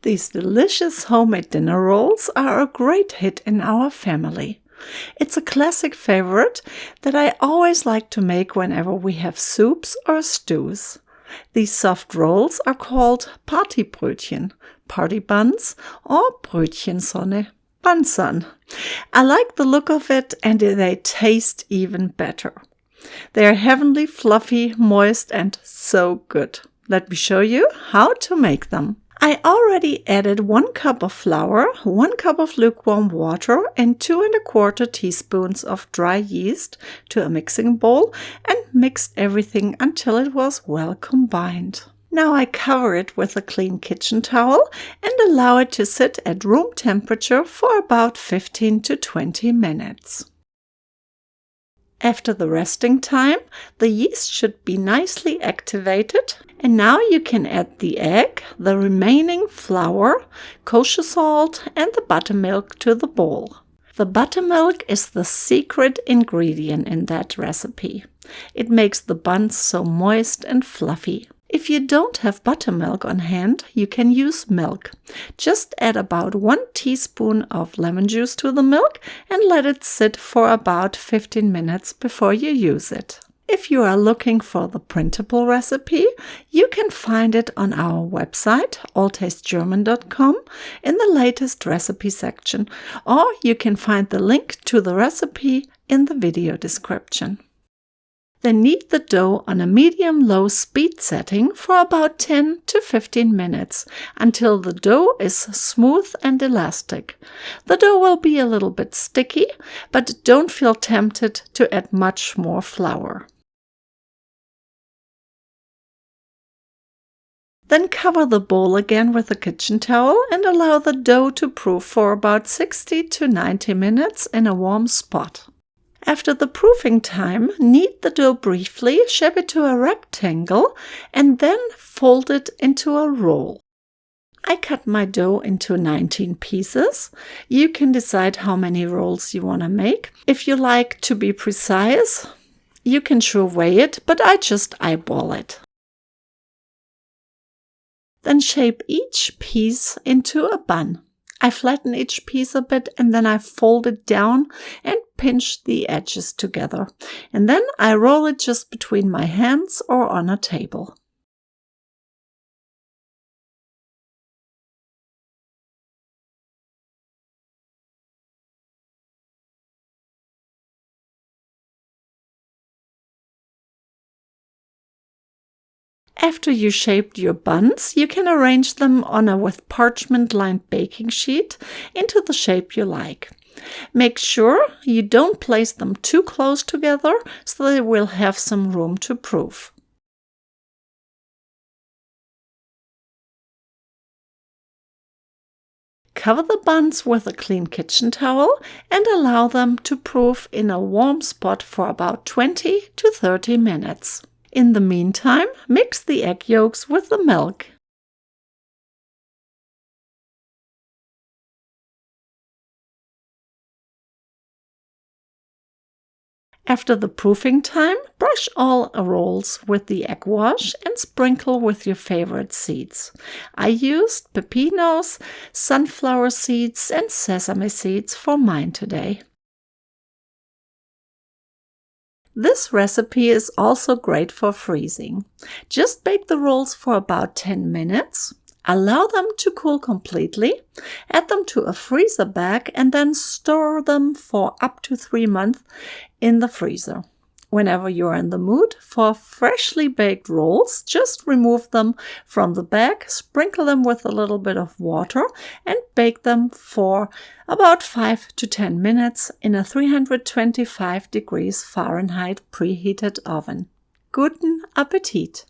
These delicious homemade dinner rolls are a great hit in our family. It's a classic favorite that I always like to make whenever we have soups or stews. These soft rolls are called Partybrötchen, party buns, or Brötchensonne, Bunsun. I like the look of it and they taste even better. They are heavenly fluffy, moist and so good. Let me show you how to make them. I already added 1 cup of flour, 1 cup of lukewarm water and 2 1/4 teaspoons of dry yeast to a mixing bowl and mixed everything until it was well combined. Now I cover it with a clean kitchen towel and allow it to sit at room temperature for about 15 to 20 minutes. After the resting time, the yeast should be nicely activated, and now you can add the egg, the remaining flour, kosher salt and the buttermilk to the bowl. The buttermilk is the secret ingredient in that recipe. It makes the buns so moist and fluffy. If you don't have buttermilk on hand, you can use milk. Just add about 1 teaspoon of lemon juice to the milk and let it sit for about 15 minutes before you use it. If you are looking for the printable recipe, you can find it on our website, alltastegerman.com, in the latest recipe section, or you can find the link to the recipe in the video description. Then knead the dough on a medium-low speed setting for about 10 to 15 minutes until the dough is smooth and elastic. The dough will be a little bit sticky, but don't feel tempted to add much more flour. Then cover the bowl again with a kitchen towel and allow the dough to proof for about 60 to 90 minutes in a warm spot. After the proofing time, knead the dough briefly, shape it to a rectangle, and then fold it into a roll. I cut my dough into 19 pieces. You can decide how many rolls you want to make. If you like to be precise, you can sure weigh it, but I just eyeball it. Then shape each piece into a bun. I flatten each piece a bit and then I fold it down and pinch the edges together. And then I roll it just between my hands or on a table. After you shaped your buns, you can arrange them on a with parchment-lined baking sheet into the shape you like. Make sure you don't place them too close together so they will have some room to proof. Cover the buns with a clean kitchen towel and allow them to proof in a warm spot for about 20 to 30 minutes. In the meantime, mix the egg yolks with the milk. After the proofing time, brush all rolls with the egg wash and sprinkle with your favorite seeds. I used pepinos, sunflower seeds and sesame seeds for mine today. This recipe is also great for freezing. Just bake the rolls for about 10 minutes. Allow them to cool completely, add them to a freezer bag and then store them for up to 3 months in the freezer. Whenever you're in the mood for freshly baked rolls, just remove them from the bag, sprinkle them with a little bit of water and bake them for about 5 to 10 minutes in a 325 degrees Fahrenheit preheated oven. Guten Appetit!